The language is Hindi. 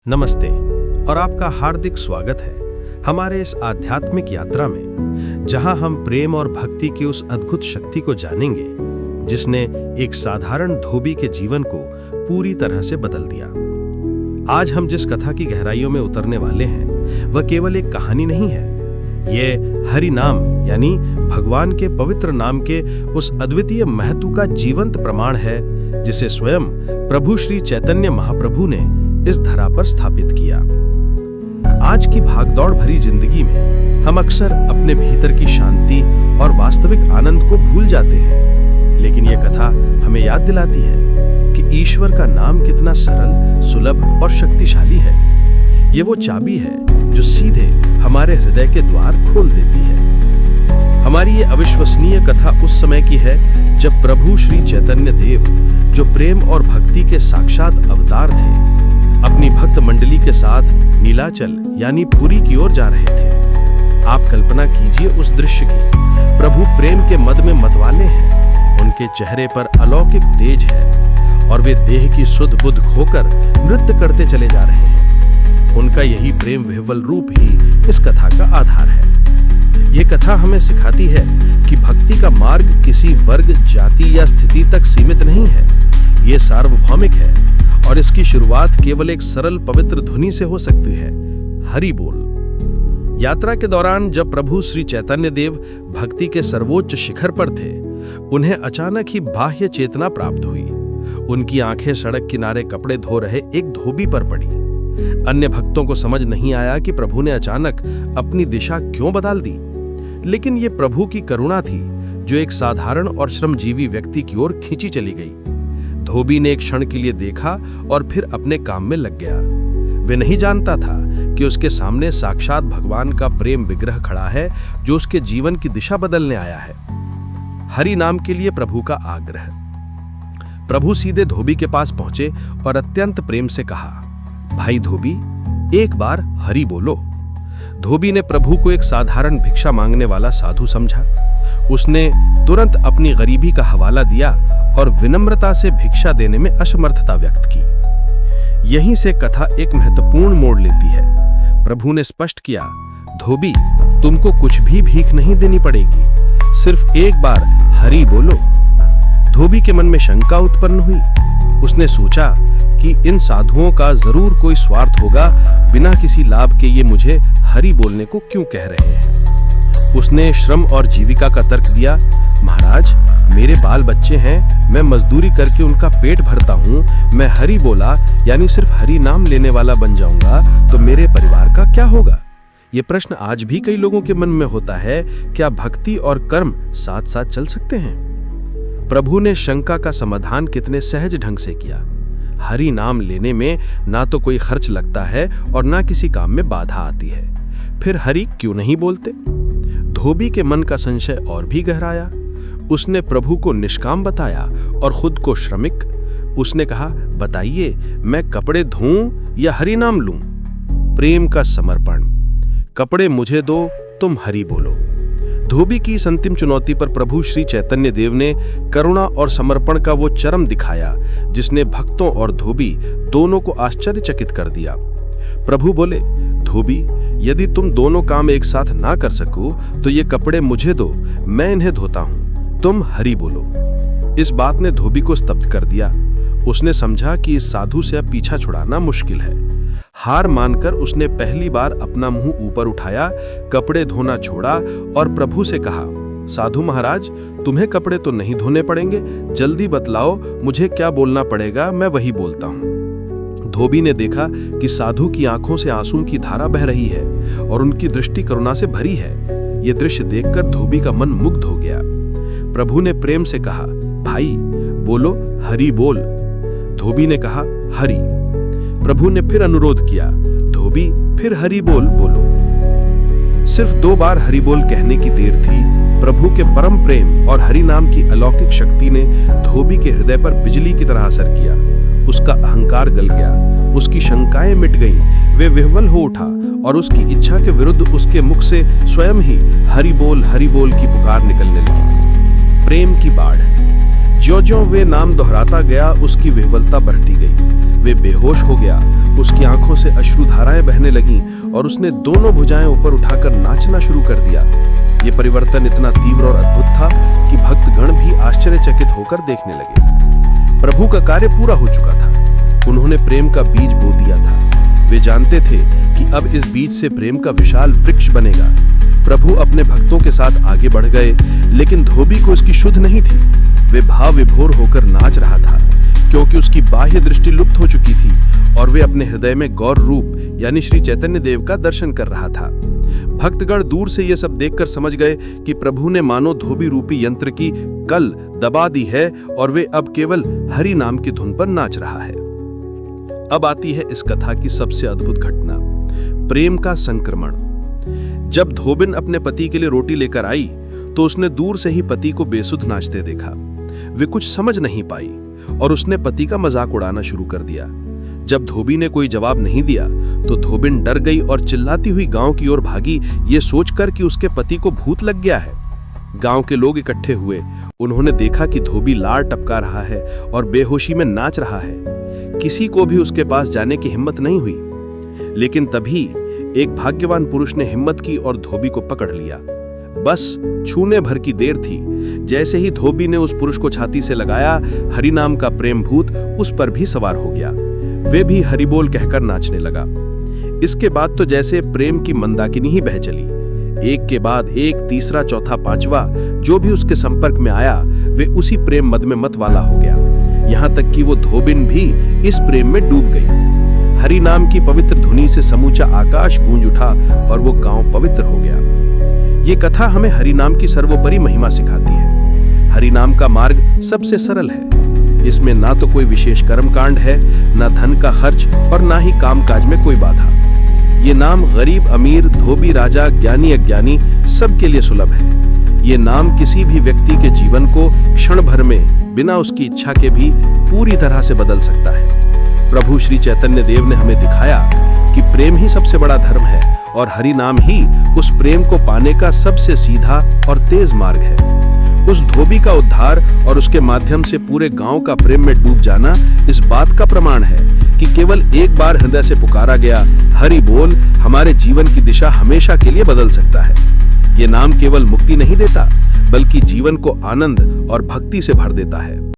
नमस्ते और आपका हार्दिक स्वागत है हमारे इस आध्यात्मिक यात्रा में, जहां हम प्रेम और भक्ति की उस अद्भुत शक्ति को जानेंगे जिसने एक साधारण धोबी के जीवन को पूरी तरह से बदल दिया। आज हम जिस कथा की गहराइयों में उतरने वाले हैं वह केवल एक कहानी नहीं है। ये हरि नाम यानी भगवान के पवित्र नाम के उस अद्वितीय महत्व का जीवंत प्रमाण है जिसे स्वयं प्रभु श्री चैतन्य महाप्रभु ने इस धरा पर स्थापित किया। आज की भागदौड़ भरी जिंदगी में हम अक्सर अपने भीतर की शांति और वास्तविक आनंद को भूल जाते हैं, लेकिन यह कथा हमें याद दिलाती है कि ईश्वर का नाम कितना सरल, सुलभ और शक्तिशाली है। ये वो चाबी है जो सीधे हमारे हृदय के द्वार खोल देती है। हमारी ये अविश्वसनीय कथा उस समय की है जब प्रभु श्री चैतन्य देव, जो प्रेम और भक्ति के साक्षात अवतार थे, अपनी भक्त मंडली के साथ नीलाचल यानी पुरी की ओर जा रहे थे। आप कल्पना कीजिए उस दृश्य की। प्रभु प्रेम के मद में मतवाले हैं, उनके चेहरे पर अलौकिक तेज है और वे देह की सुध बुध खोकर नृत्य करते चले जा रहे हैं। उनका यही प्रेम विह्वल रूप ही इस कथा का आधार है। ये कथा हमें सिखाती है कि भक्ति का मार्ग किसी वर्ग, जाति या स्थिति तक सीमित नहीं है। ये सार्वभौमिक है और इसकी शुरुआत केवल एक सरल पवित्र ध्वनि से हो सकती है, हरि बोल। यात्रा के दौरान जब प्रभु श्री चैतन्य देव भक्ति के सर्वोच्च शिखर पर थे, उन्हें अचानक ही बाह्य चेतना प्राप्त हुई। उनकी आंखें सड़क किनारे कपड़े धो रहे एक धोबी पर पड़ी। अन्य भक्तों को समझ नहीं आया कि प्रभु ने अचानक अपनी दिशा क्यों बदल दी, लेकिन ये प्रभु की करुणा थी जो एक साधारण और श्रमजीवी व्यक्ति की ओर खींची चली गई। धोबी ने एक क्षण के लिए देखा और फिर अपने काम में लग गया। वे नहीं जानता था कि उसके सामने साक्षात भगवान का प्रेम विग्रह खड़ा है जो उसके जीवन की दिशा बदलने आया है। हरि नाम के लिए प्रभु का आग्रह। प्रभु सीधे धोबी के पास पहुंचे और अत्यंत प्रेम से कहा, भाई धोबी, एक बार हरि बोलो। धोबी ने प्रभु को एक साधारण भिक्षा मांगने वाला साधु समझा। उसने तुरंत अपनी गरीबी का हवाला दिया और विनम्रता से भिक्षा देने में असमर्थता व्यक्त की। यहीं से कथा एक महत्वपूर्ण मोड़ लेती है। प्रभु ने स्पष्ट किया, धोबी, तुमको कुछ भी भीख नहीं देनी पड़ेगी, सिर्फ एक बार हरि बोलो। धोबी के मन में शंका उत्पन्न हुई। उसने सोचा कि इन साधुओं का जरूर कोई स्वार्थ होगा, बिना किसी लाभ के ये मुझे हरि बोलने को क्यों कह रहे हैं। उसने श्रम और जीविका का तर्क दिया, महाराज, मेरे बाल बच्चे हैं, मैं मजदूरी करके उनका पेट भरता हूँ। मैं हरि बोला यानी सिर्फ हरि नाम लेने वाला बन जाऊंगा तो मेरे परिवार का क्या होगा। ये प्रश्न आज भी कई लोगों के मन में होता है, क्या भक्ति और कर्म साथ साथ चल सकते हैं? प्रभु ने शंका का समाधान कितने सहज ढंग से किया। हरि नाम लेने में ना तो कोई खर्च लगता है और ना किसी काम में बाधा आती है, फिर हरि क्यों नहीं बोलते? धोबी के मन का संशय और भी गहराया। उसने प्रभु को निष्काम बताया और खुद को श्रमिक। उसने कहा, बताइए, मैं कपड़े धोऊं या हरि नाम लूं? प्रेम का समर्पण। कपड़े मुझे दो, तुम हरि बोलो। धोबी की इस अंतिम चुनौती पर प्रभु श्री चैतन्य देव ने करुणा और समर्पण का वो चरम दिखाया जिसने भक्तों और धोबी दोनों को आश्चर्यचकित कर दिया। प्रभु बोले, धोबी, यदि तुम दोनों काम एक साथ ना कर सको तो ये कपड़े मुझे दो, मैं इन्हें धोता हूं, तुम हरि बोलो। इस बात ने धोबी को स्तब्ध कर दिया। उसने समझा कि इस साधु से अब पीछा छुड़ाना मुश्किल है। हार मानकर उसने पहली बार अपना मुंह ऊपर उठाया, कपड़े धोना छोड़ा और प्रभु से कहा, साधु महाराज, तुम्हें कपड़े तो नहीं धोने पड़ेंगे, जल्दी बतलाओ मुझे क्या बोलना पड़ेगा, मैं वही बोलता हूं। धोबी ने देखा कि साधु की आंखों से आंसू की धारा बह रही है और उनकी दृष्टि करुणा से भरी है। यह दृश्य देखकर धोबी का मन मुग्ध हो गया। प्रभु ने प्रेम से कहा, भाई बोलो, हरि बोल। धोबी ने कहा, हरि। प्रभु ने फिर अनुरोध किया, धोबी, फिर हरि बोल बोलो। सिर्फ 2 बार हरि बोल कहने की देर थी। प्रभु के परम प्रेम और हरि नाम की अलौकिक शक्ति ने धोबी के हृदय पर बिजली की तरह असर किया। उसका अहंकार गल गया, उसकी शंकाएं मिट गईं, वे विह्वल हो उठा और उसकी इच्छा के विरुद्ध उसके मुख से स्वयं ही हरि बोल की पुकार निकलने लगी। प्रेम की बाढ़। ज्यों-ज्यों वे नाम दोहराता गया उसकी विह्वलता बढ़ती गई। वे बेहोश हो गया, उसकी आंखों से अश्रुधाराएं बहने लगीं और उसने दोनों भुजाएं ऊपर उठाकर नाचना शुरू कर दिया। ये परिवर्तन इतना तीव्र और अद्भुत था कि भक्तगण भी आश्चर्यचकित होकर देखने लगे। प्रभु का कार्य पूरा हो चुका था। उन्होंने प्रेम का बीज बो दिया था। वे जानते थे कि अब इस बीज से प्रेम का विशाल वृक्ष बनेगा। प्रभु अपने भक्तों के साथ आगे बढ़ गए, लेकिन धोबी को इसकी शुद्ध नहीं थी। वे भाव विभोर होकर नाच रहा था, क्योंकि उसकी बाह्य दृष्टि लुप्त हो चुकी थी और वे अपने हृदय में गौर रूप यानी श्री चैतन्य देव का दर्शन कर रहा था। भक्तगण दूर से यह सब देखकर समझ गए कि प्रभु ने मानो धोबी रूपी यंत्र की कल दबा दी है और वे अब केवल हरि नाम की धुन पर नाच रहा है। अब आती है इस कथा की सबसे अद्भुत घटना, प्रेम का संक्रमण। जब धोबिन अपने पति के लिए रोटी लेकर आई तो उसने दूर से ही पति को बेसुध नाचते देखा। वे कुछ समझ नहीं पाई और उसने पति का मजाक उड़ाना शुरू कर दिया। जब धोबी ने कोई जवाब नहीं दिया तो धोबिन डर गई और चिल्लाती हुई गांव की ओर भागी, ये सोचकर कि उसके पति को भूत लग गया है। गांव के लोग इकट्ठे हुए। उन्होंने देखा कि धोबी लार टपका रहा है और बेहोशी में नाच रहा है। किसी को भी उसके पास जाने की हिम्मत नहीं हुई, लेकिन तभी एक भाग्यवान पुरुष ने हिम्मत की और धोबी को पकड़ लिया। बस छूने भर की देर थी। जैसे ही धोबी ने उस पुरुष को छाती से लगाया, हरि नाम का प्रेम भूत उस पर भी सवार हो गया। वे भी हरि बोल कहकर नाचने लगा। इसके बाद तो जैसे प्रेम की मंदाकिनी ही बह चली। एक के बाद एक, तीसरा, चौथा, पांचवा जो भी उसके संपर्क में आया वे उसी प्रेम मद में मत वाला हो गया। यहाँ तक कि वो धोबिन भी इस प्रेम में डूब गई। हरि नाम की पवित्र धुनी से समूचा आकाश गूंज उठा और वो गांव पवित्र हो गया। ये कथा हमें हरि नाम की सर्वोपरि महिमा सिखाती है। हरि नाम का मार्ग सबसे सरल है। इसमें ना तो कोई विशेष कर्मकांड है, ना धन का खर्च और ना ही कामकाज में कोई बाधा। ये नाम गरीब अमीर, धोबी राजा, ज्ञानी अज्ञानी सबके लिए सुलभ है। ये नाम किसी भी व्यक्ति के जीवन को क्षण भर में बिना उसकी इच्छा के भी पूरी तरह से बदल सकता है। प्रभु श्री चैतन्य देव ने हमें दिखाया कि प्रेम ही सबसे बड़ा धर्म है और हरि नाम ही उस प्रेम को पाने का सबसे सीधा और तेज मार्ग है। उस धोबी का उद्धार और उसके माध्यम से पूरे गांव का प्रेम में डूब जाना इस बात का प्रमाण है कि केवल एक बार हृदय से पुकारा गया हरि बोल हमारे जीवन की दिशा हमेशा के लिए बदल सकता है। ये नाम केवल मुक्ति नहीं देता, बल्कि जीवन को आनंद और भक्ति से भर देता है।